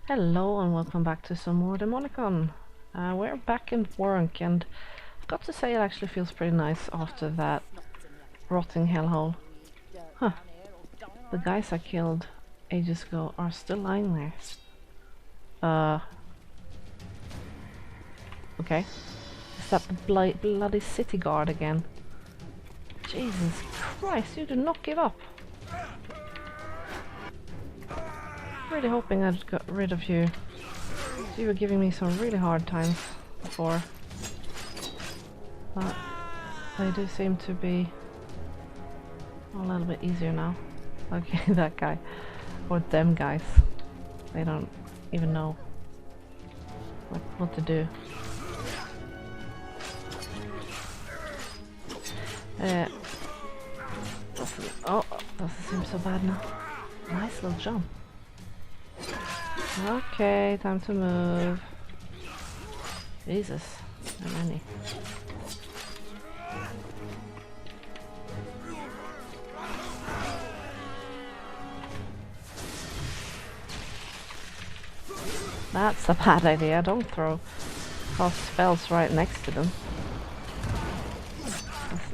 Hello and welcome back to some more Demonicon. We're back in work and I've got to say it actually feels pretty nice after that rotting hellhole. Huh, the guys I killed ages ago are still lying there. Okay. Is that the bloody city guard again? Jesus Christ, you do not give up. Really hoping I'd got rid of you. You were giving me some really hard times before. But they do seem to be a little bit easier now. Okay, that guy. Or them guys. They don't even know what to do. Doesn't seem so bad now. Nice little jump. Okay, time to move. Jesus, how many? That's a bad idea. Don't throw spells right next to them.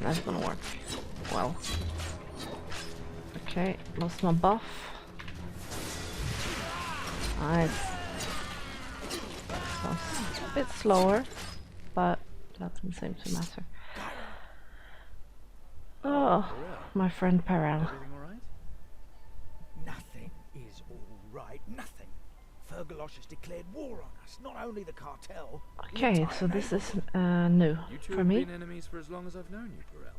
That's not gonna work. Well. Okay, lost my buff. Nice. So a bit slower, but that doesn't seem to matter. Oh, my friend Perel. Nothing is all right. Nothing. Fergalosh has declared war on us. Not only the cartel. Okay, so this is new for me. You two have been enemies for as long as I've known you, Perel.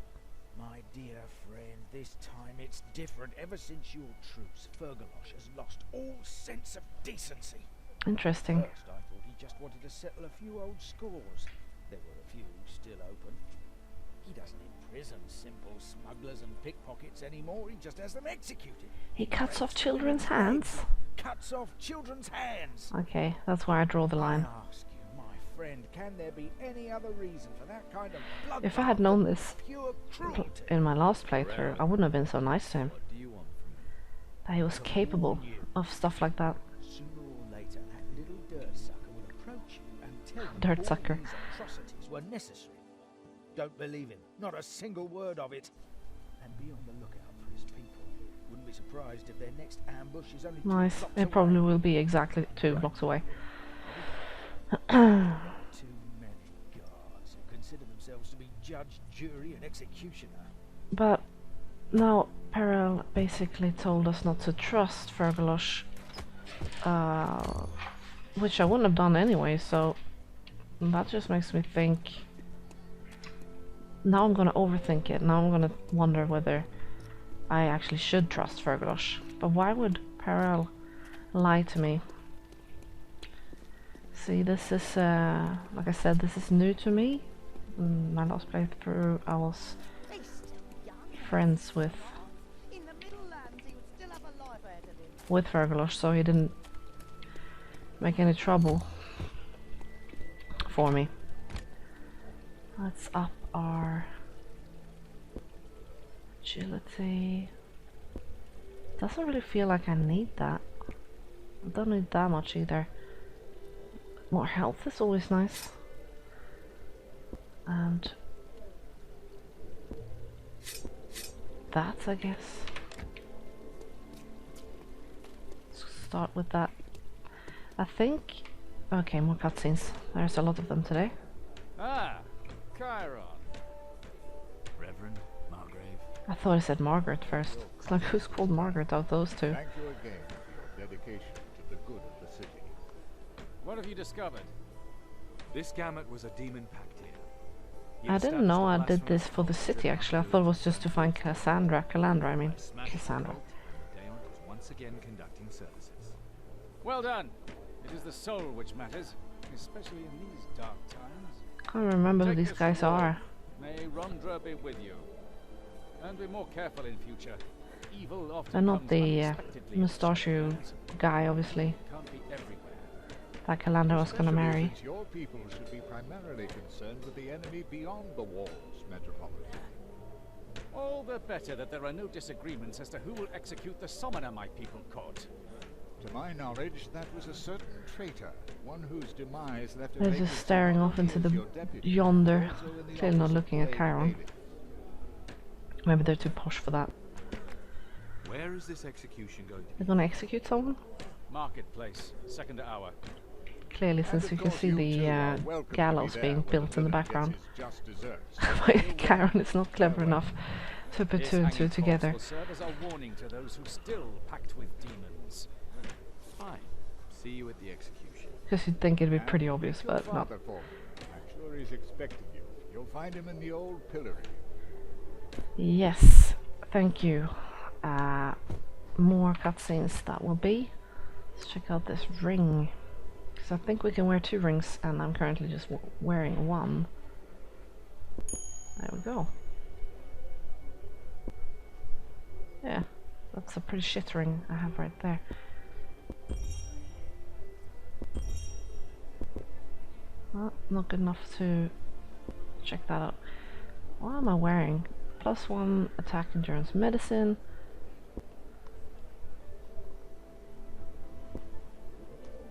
My dear friend, this time it's different. Ever since your truce, Fergalosh has lost all sense of decency. Interesting. First, I thought he just wanted to settle a few old scores. There were a few still open. He doesn't imprison simple smugglers and pickpockets anymore. He just has them executed. He cuts off children's hands? Cuts off children's hands. Okay, that's where I draw the line. I ask you, my friend, can there be any other reson for that kind of blood? If I had known this pure cruelty? in my last playthrough, I wouldn't have been so nice to him. What do you want from me? That he was capable of stuff like that. Sooner or later, that little dirt sucker will approach you and tell you Dirt all sucker. these atrocities were necessary. Don't believe him. Not a single word of it. And be on the lookout for his people. Wouldn't be surprised if their next ambush is only 2 Nice. blocks It away. probably will be exactly 2 blocks away. Too many guards who consider themselves to be judge, jury, and executioner. But now Perel basically told us not to trust Fergalosh, which I wouldn't have done anyway, so that just makes me think. Now I'm gonna overthink it. Now I'm gonna wonder whether I actually should trust Fergalosh. But why would Perel lie to me? See, this is, like I said, this is new to me. My last playthrough, I was friends with Fergalosh, so he didn't make any trouble for me. Let's up our agility. Doesn't really feel like I need that. I don't need that much either. More health is always nice. And that, I guess. Let's start with that. I think. Okay, more cutscenes. There's a lot of them today. Ah, Chiron. Reverend, Margrave. I thought I said Margaret first. It's like, who's called Margaret of those two? Thank you again for your dedication to the good of the city. What have you discovered? This gamut was a demon pact here. He I didn't know I established did the this for the city actually. I thought it was just to find Cassandra, I mean. Smashed Cassandra. the cult. Daon was once again conducting services. Well done. It is the soul which matters, especially in these dark times. Can't remember who Take these this guys reward. are. May Rondra be with you. And be more careful in future. Evil often They're not comes the unexpectedly. mustachio guy, obviously. Can't be everywhere. That Calandra was gonna Especially marry. since your people should be primarily concerned with the enemy beyond the walls, Metropolitan. All the better that there are no disagreements as to who will execute the summoner my people caught. To my knowledge, that was a certain traitor, one whose demise left a They're vacancy just staring not off only into as the your deputy, yonder, but also in the clearly not office of looking at Blade Chiron. Bailiff. Maybe they're too posh for that. Where is this execution going to They're be? gonna execute someone? Marketplace, second hour. Clearly, And since of you can course see you the two are welcome to be gallows there being when the built in the villain gets background. his just desserts. Chiron is not clever enough to put This two and hanging two corpse together. will serve as a warning to those who still pact with demons. Fine. See you at the execution. Because you'd think it'd be And pretty meet obvious, your but no. father for me. I'm sure he's expecting you. You'll find him in the old pillory. Yes, thank you. More cutscenes that will be. Let's check out this ring. Because I think we can wear 2 rings, and I'm currently just wearing 1. There we go. Yeah, that's a pretty shit ring I have right there. Well, not good enough to check that out. What am I wearing? +1 attack endurance medicine.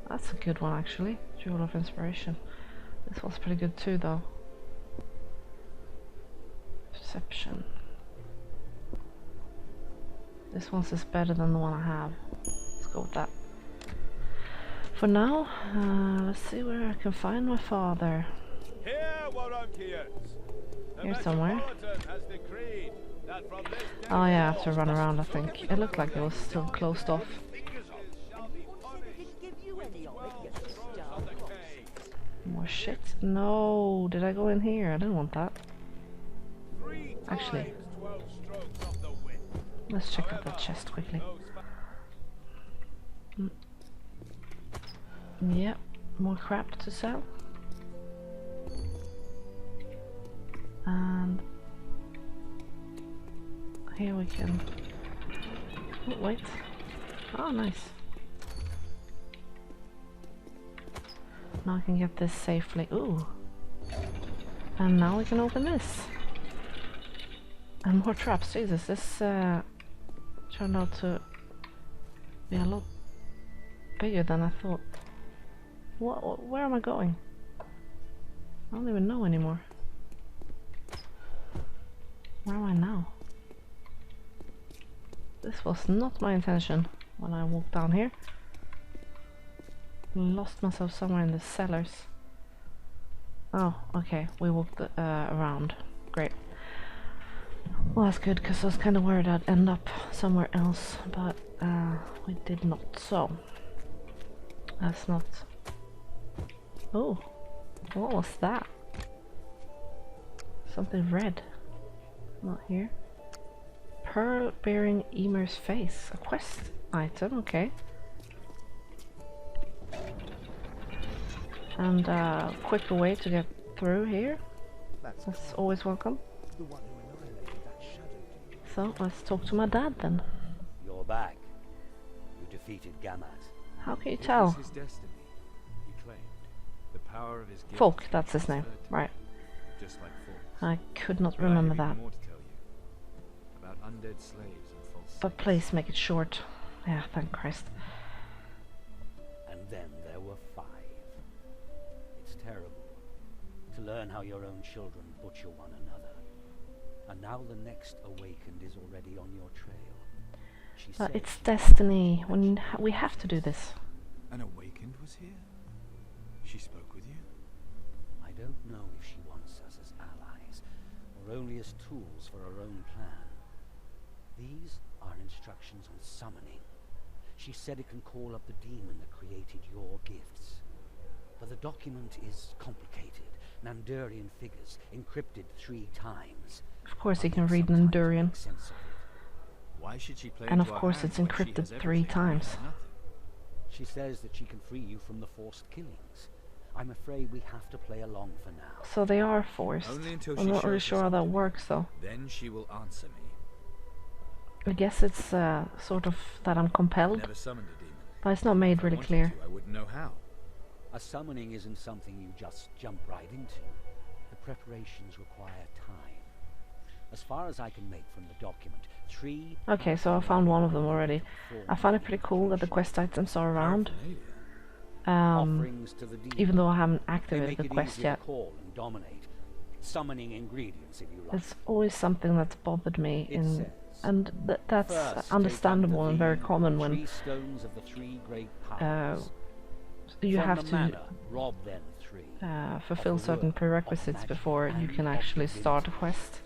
That's a good one actually. Jewel of Inspiration. This one's pretty good too though. Perception. This one's is better than the one I have. Let's go with that. For now, let's see where I can find my father. Here, Warunkians. The Here somewhere. Metropolitan has decreed that from this day Oh yeah, I have to run around I think. It looked like it was still closed off. shall be punished with 12 strokes of the cane. More shit. No, did I go in here? I didn't want that. 3 Actually. times 12 strokes of the whip. Let's check out that chest quickly. Those Yep, more crap to sell. And here we can... Oh, wait. Oh, nice. Now I can get this safely. Ooh. And now we can open this. And more traps. Jesus, this turned out to be a lot bigger than I thought. Where am I going? I don't even know anymore. Where am I now? This was not my intention when I walked down here. Lost myself somewhere in the cellars. Oh, okay. We walked around. Great. Well, that's good, because I was kind of worried I'd end up somewhere else, but we did not. So, that's not... Oh, what was that? Something red. Not here. Pearl bearing Emer's face. A quest item, okay. And quicker way to get through here. That's always welcome. The one who annihilated that shadow. So let's talk to my dad then. You're back. You defeated Gammat. How can you It tell? was his destiny, he claimed. The power of his gift Folk, that's his name. transferred to Right. him, just like Folk. I could not But I remember have even that. more to tell you about undead slaves and false But saints. please make it short. Yeah, thank Christ. And then there were 5. It's terrible to learn how your own children butcher one another. And now the next awakened is already on your trail. She But said it's she- destiny. We have to do this. An awakened was here? She spoke with you? I don't know if she wants us as allies, or only as tools for her own plan. These are instructions on summoning. She said it can call up the demon that created your gifts. But the document is complicated. Nandurian figures, encrypted 3 times. Of course, you can Sometimes read to Nandurian. make sense of it. Why should she play And into of our course hand it's when she encrypted has 3 everything and we times. have nothing? She says that she can free you from the forced killings. I'm afraid we have to play along for now. So they are forced. Only until I'm she not really shows us sure how that something. works though. Then she will answer me. I guess it's sort of that I'm I compelled, never summoned a demon. but it's not made If I really wanted clear. to, I wouldn't know how. A summoning isn't something you just jump right into. The preparations require time. As far as I can make from the document, 3... Okay, so I found one of them already. I find it pretty cool that the quest items are around. Offerings to the demon. Even though I haven't They activated make the it quest easier yet. to call and dominate. Summoning ingredients, if you like. It's always something that's bothered me It in... says, And that's "First, understandable take and unto very thee common the when 3 stones of the 3 great powers. you From have the to manor, rob them 3. fulfill of the certain work, prerequisites of before magic, you and can of actually divinity. start a quest.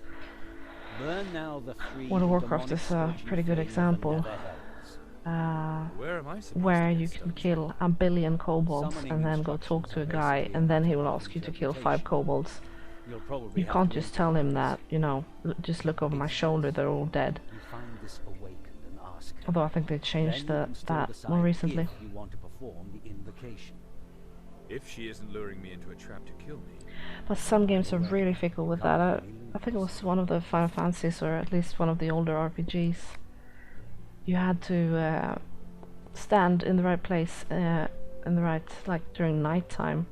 Burn now the 3 World of Warcraft demonic is a scourging pretty good flame of the example. nether hells. Where am I supposed Where to get you can stones kill a billion kobolds Summoning and then go talk instructions to a are guy basically and a then he will matter of ask you to kill 5 interpretation. kobolds. You'll probably You have can't to just wait tell for him this. that, you know, just look over my shoulder, they're all dead. You find this awakened and ask her. Although I think they changed Then you can still that decide more recently. if you want to perform the invocation. If she isn't luring me into a trap to kill me. But some games are really fickle with that. I think it was one of the Final Fantasies, or at least one of the older RPGs. You had to stand in the right place, in the right, like during nighttime,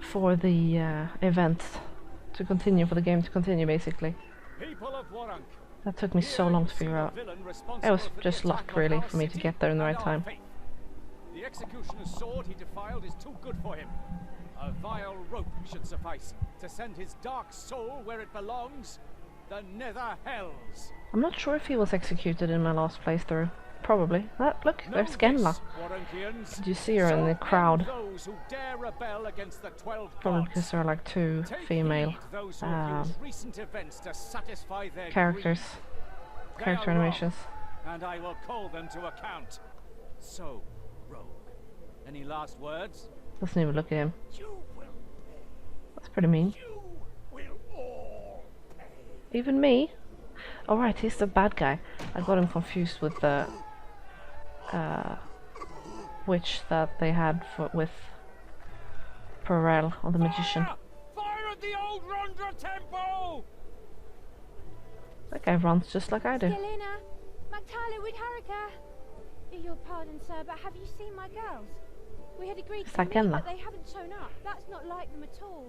for the event to continue, for the game to continue, basically. People of Warrank, That took me so long to figure out. It was just luck, really, for me to get there in the right time. The executioner's sword he defiled is too good for him. A vile rope should suffice to send his dark soul where it belongs, the nether hells. I'm not sure if he was executed in my last playthrough. Probably. Look, there's Genla. Did you see her in the crowd? Those who dare rebel against the 12 Probably gods. because there are like 2 Take female heed those who have used recent events to satisfy their characters, greed. character They are wrong, animations. and I will call them to account. So, Rogue, any last words? Doesn't even look at him. You will That's pretty mean. You will all pay. Even me? Oh right, he's the bad guy. I got him confused with the witch that they had with Perel, or the magician. Fire at the old Rondra temple! That guy runs just like I do. Galina, Magtala with Harika. Your pardon, sir, but have you seen my girls? We had agreed It's to like meet, Genla. but they haven't shown up. That's not like them at all.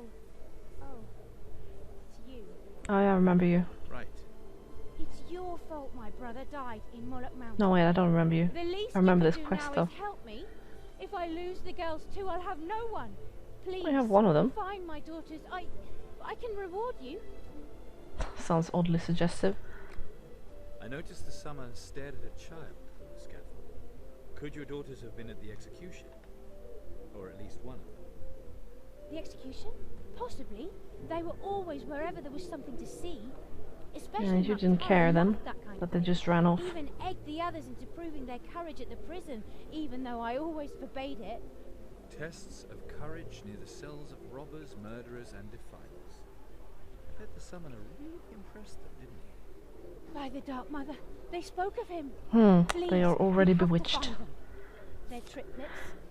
Oh, it's you. Oh yeah, I remember you. Right. It's your fault my brother died in Moloch Mountain. No wait, I don't remember you. The least I remember you this can do quest now though. is help me. If I lose the girls too, I'll have no one. Please. I have one of them. Find my daughters. I can reward you. Sounds oddly suggestive. I noticed the summoner stared at a child from the scaffold. Could your daughters have been at the execution? Or at least one of them? The execution? Possibly. They were always wherever there was something to see. Especially Yeah, you Magtala didn't care then, loved that kind that of they thing. just ran off. Even egged the others into proving their courage at the prison, even though I always forbade it. Tests of courage near the cells of robbers, murderers, and defilers. I bet the summoner really impressed them, didn't he? By the Dark Mother, they spoke of him. They Please, are already you have to bewitched. find them. They're triplets.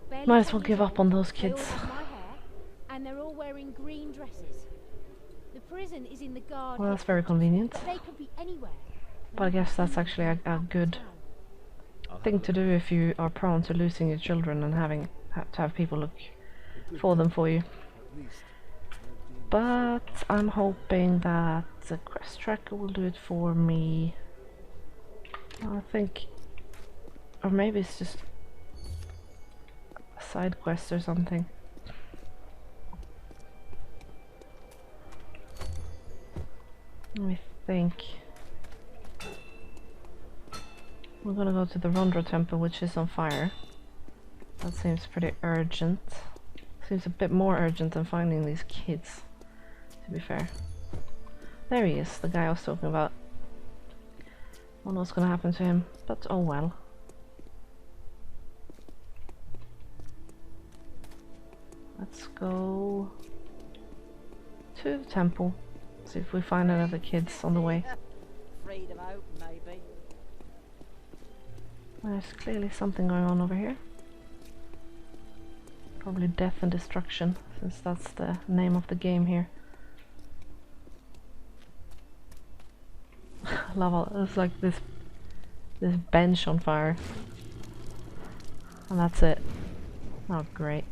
barely Might as 10 well give years up on old. those They all kids. have my hair, and they're all wearing green dresses. The prison is in the guard. Well, that's very convenient. But they could be anywhere. But I guess that's actually a good thing to do if you are prone to losing your children and having to have people look for them for you. But I'm hoping that the quest tracker will do it for me. I think, or maybe it's just a side quest or something. Let me think. We're gonna go to the Rondra temple, which is on fire. That seems pretty urgent. Seems a bit more urgent than finding these kids, to be fair. There he is, the guy I was talking about. I don't know what's gonna happen to him, but oh well. Let's go to the temple. See if we find any other kids on the way. Freedom hope, maybe. There's clearly something going on over here. Probably death and destruction, since that's the name of the game here. Love all, there's like this bench on fire. And that's it. Oh great.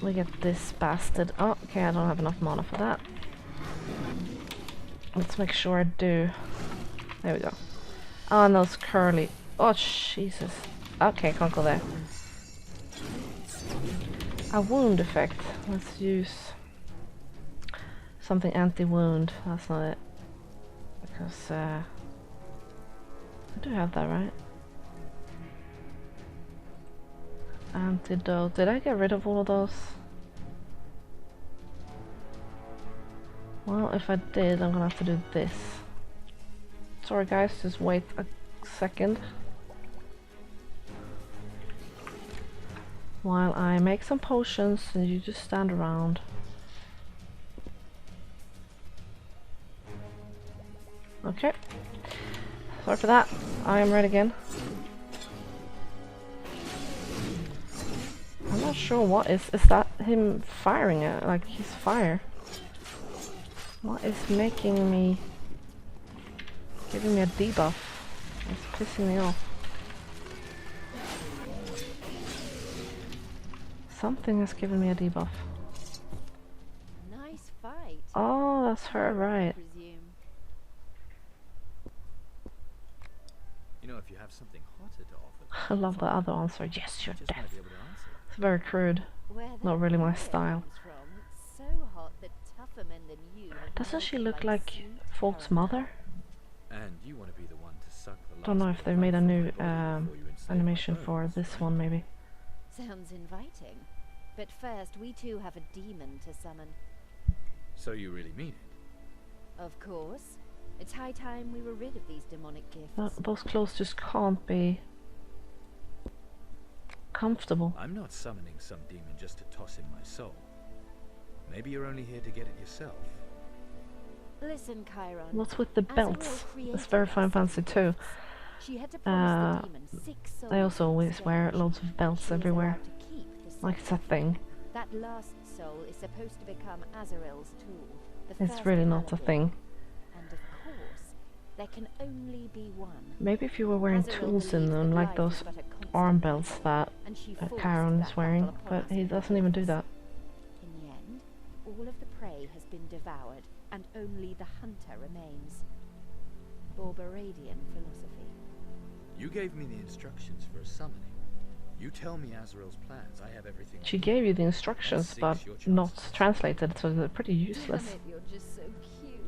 we get this bastard. Oh, okay, I don't have enough mana for that. Let's make sure I do. There we go. Oh, and those curly. Oh, Jesus. Okay, can't go there. A wound effect. Let's use something anti-wound. That's not it. Because, I do have that, right? Antidote. Did I get rid of all of those? Well, if I did, I'm gonna have to do this. Sorry guys, just wait a second. While I make some potions and you just stand around. Okay. Sorry for that. I am ready again. I'm not sure what is that him firing it? Like he's fire. What is making me giving me a debuff? It's pissing me off. Something has given me a debuff. Nice fight. Oh, that's her, right. Presume. You know, if you have something hotter to offer, I love the other answer. Yes, you're just might deaf. be able to answer. It's very crude. Where Not really my fire style. comes from, it's so hot that tougher men than you have Doesn't she melted look like sweet Folk's caramel. mother? And you want to be the one to suck the last Don't know bit if of they life made a from new my body before you enslave my animation for bones, this right? one, maybe. Sounds inviting. But first, we too have a demon to summon. So you really mean it? Of course. It's high time we were rid of these demonic gifts. Those clothes just can't be comfortable. I'm not summoning some demon just to toss in my soul. Maybe you're only here to get it yourself. Listen, Chiron. What's with the Azrael belts? created It's very Final us. Fantasy too. She had to promise the demon 6 souls They also always instead. wear loads of belts She was everywhere. allowed to keep the Like it's a second. thing. That last soul is supposed to become Azrael's tool. The It's first really not a Paladin. thing. And of course, there can only be one. Maybe if you were wearing Azrael tools in believes them, that like life those is but a constant arm belts battle, that and she forced Chiron that is wearing, battle upon but us he in doesn't even do Hades. that. In the end, all of the prey has been devoured, and only the hunter remains. Borberadian philosophy. You gave me the instructions for a summoning. You tell me Azrael's plans. I have everything. I She need. gave you the instructions, That but sinks your not chances. translated, so they're pretty Damn useless. it, you're just so cute.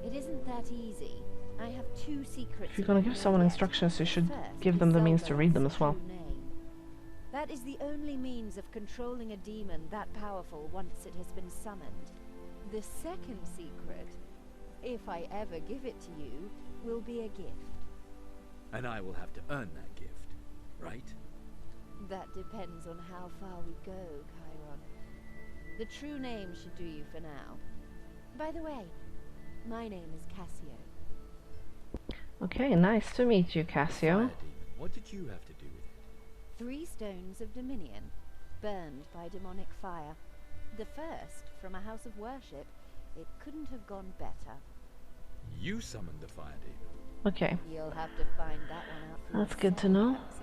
It isn't that easy. I have 2 secrets. If you're gonna you give know someone yet. instructions, you should First give is them the means to read them Zolgar's as well. true name. That is the only means of controlling a demon that powerful once it has been summoned. The second secret, if I ever give it to you, will be a gift. And I will have to earn that gift, right? That depends on how far we go, Chiron. The true name should do you for now. By the way, my name is Cassio. Okay, nice to meet you, Cassio. Fire demon. What did you have to do with it? 3 stones of dominion, burned by demonic fire. The first from a house of worship. It couldn't have gone better. You summoned the fire demon. Okay, You'll have to find that one out for that's good to yourself, know. Handsome.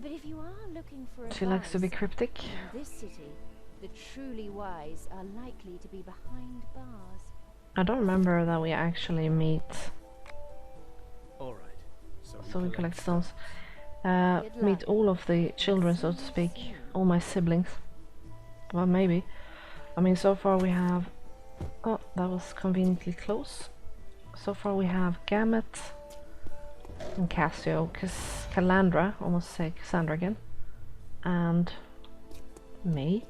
But if you are looking for She likes to be advice, cryptic. in this city, the truly wise are likely to be behind bars. I don't remember that we actually meet, All right. so we collect stones. Good Meet luck. all of the children, so to speak, all my siblings. Well, maybe. I mean, so far we have... Oh, that was conveniently close. So far we have Gamut and Cassio, Calandra, almost say Cassandra again, and me.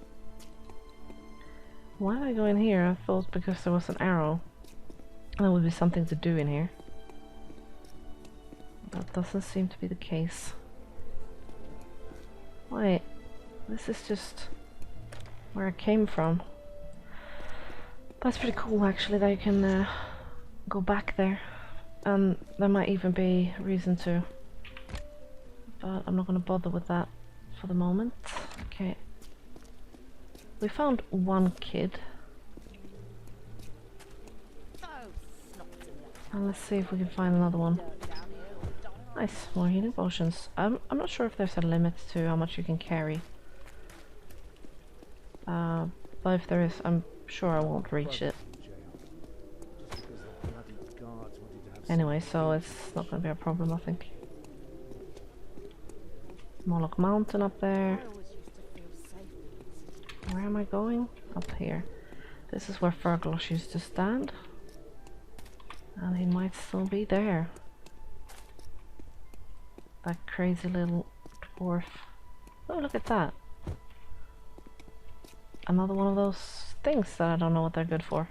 Why did I go in here? I thought because there was an arrow, there would be something to do in here. That doesn't seem to be the case. Wait, this is just where I came from. That's pretty cool actually, that you can go back there. And there might even be reason to. But I'm not gonna bother with that for the moment. Okay. We found one kid. And let's see if we can find another one. Nice, more healing potions. I'm not sure if there's a limit to how much you can carry. But if there is, I'm sure I won't reach it. Just because the bloody guards wanted to have Anyway, so it's not going to be a problem, I think. Moloch Mountain up there. I always used to feel safe in the city. Where am I going? Up here. This is where Fergalus used to stand. And he might still be there. That crazy little dwarf. Oh, look at that. Another one of those things that I don't know what they're good for.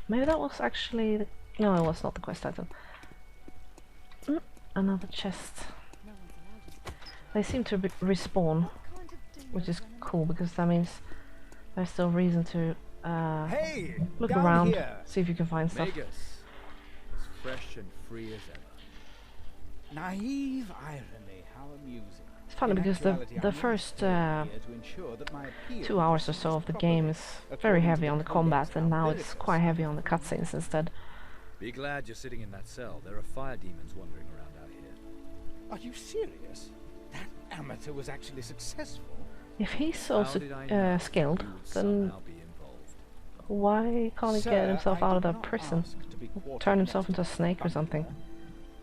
Maybe that was actually... No, it was not the quest item. Another chest. No one's allowed us to. They seem to respawn, Kind of do which is when I'm cool because that means there's still reason to Hey, look down around, here. see if you can find stuff. Magus, as fresh and free as ever. Naive irony, how amusing. It's funny In because actuality, the I'm first only here to ensure that my appeal 2 hours or so of the game is very heavy on the combat, and now it's Leviticus. quite heavy on the cutscenes instead. Be glad you're sitting in that cell. There are fire demons wandering around out here. Are you serious? That amateur was actually successful. If he's so How did I know skilled, you would then somehow be involved? why can't he Sir, get himself I out of did that not prison? ask to be quartered Turn himself next into a to snake or Butler, something.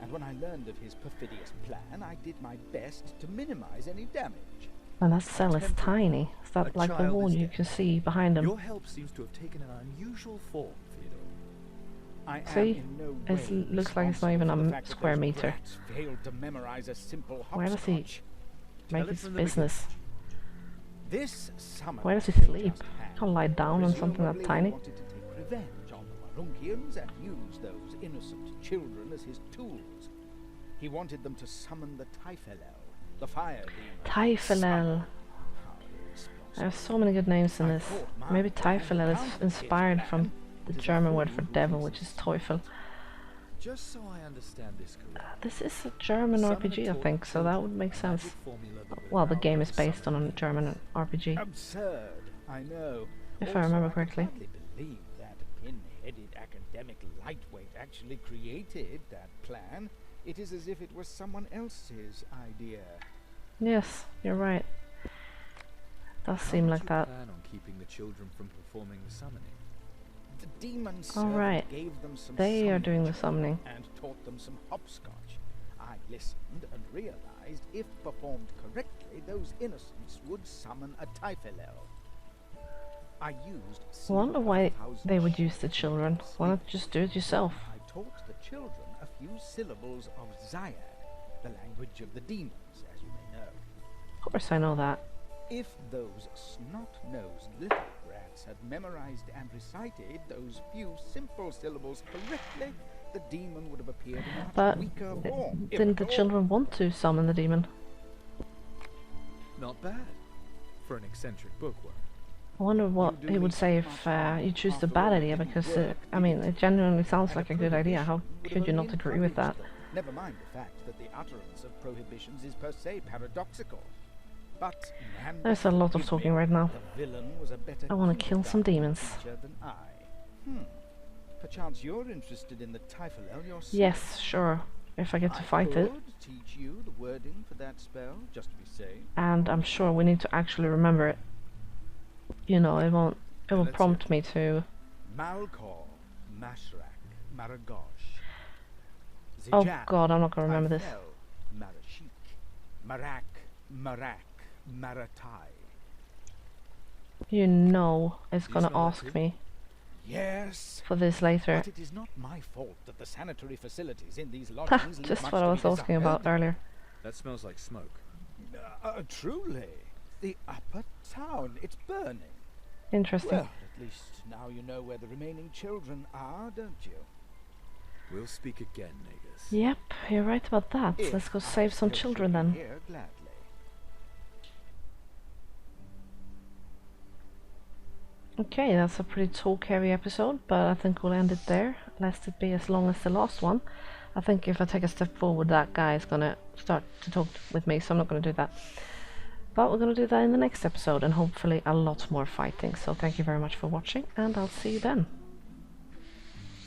And when I learned of his perfidious plan, I did my best to minimize any damage. And that cell is tiny. Is that A like the child wall is you dead. can see behind him? Your help seems to have taken an unusual form, Theodore. I am See? in no It way looks like it's not even responsible for a the fact that square those meter. brats failed to memorize a simple Where does he hopscotch. make Tell it his from the business? This summer Where does he they sleep? just had Can't lie down on something that presumably tiny. wanted to take revenge on the Marunkians and use those innocent children as his tools. He wanted them to summon the Typhelel, the fire demon. Typhelel. How irresponsible. There's so many good names in I this. thought my Maybe plan Typhelel is accounted inspired his from plan. the It is a German word fool for who devil, thinks which is it's Teufel. Just so I understand this correctly. This is a German Summoner RPG, I taught think, so that children would make a sense. magic formula that would Well, the allow game them is to based on summon a German RPG. Absurd, I know. If I Also, remember can correctly. hardly believe that pin-headed academic lightweight actually created that plan. It is as if it was someone else's idea. Yes, you're right. Does How seem did like you that. plan on keeping the children from performing the summoning? The demon All servant right. gave them some They are doing the summoning summoning. and taught them some hopscotch. I listened and realized if performed correctly, those innocents would summon a Typhelel. I used I wonder why 7,000 they would use the sheep children. to Why not sleep. just do it yourself? I taught the children a few syllables of Zyad, the language of the demons, as you may know. Of course I know that. If those snot-nosed little brats had memorized and recited those few simple syllables correctly, the demon would have appeared in a much But weaker form. if didn't the at all. children want to summon the demon? Not bad for an eccentric bookworm. I wonder what do he me would so say much if harm. you choose the After bad all, idea, it didn't because work, I mean, did it genuinely sounds And like a good prohibition idea. How would have could you only not agree with that? encouraged them. Never mind the fact that the utterance of prohibitions is per se paradoxical. But man There's a lot of forgive talking me, right now. the villain was a better I want to kill some demons. teacher than I. Perchance you're interested in the Typhelel yourself. Yes, sure. If I get to fight it. could teach you the wording for that spell, just to be safe. And I'm sure we need to actually remember it. You know, it will let's prompt me to... Malkor, Mashrak, Maragosh. Oh Zijak, god, I'm not gonna remember this. Typhel, Marashik, Marak, Marak, Maratai. You know it's These gonna know that ask too? me Yes, for this later. but it is not my fault that the sanitary facilities in these lodgings leave Just much what to I be was asking about desired. earlier. That smells like smoke. Truly, the upper town, it's burning. Interesting. Well, at least now you know where the remaining children are, don't you? We'll speak again, Nagus. Yep, you're right about that. If Let's go I save some still children should be then. here, gladly. Okay, that's a pretty talk-heavy episode, but I think we'll end it there, lest it be as long as the last one. I think if I take a step forward, that guy is gonna start to talk with me, so I'm not gonna do that. But we're gonna do that in the next episode, and hopefully a lot more fighting. So thank you very much for watching, and I'll see you then.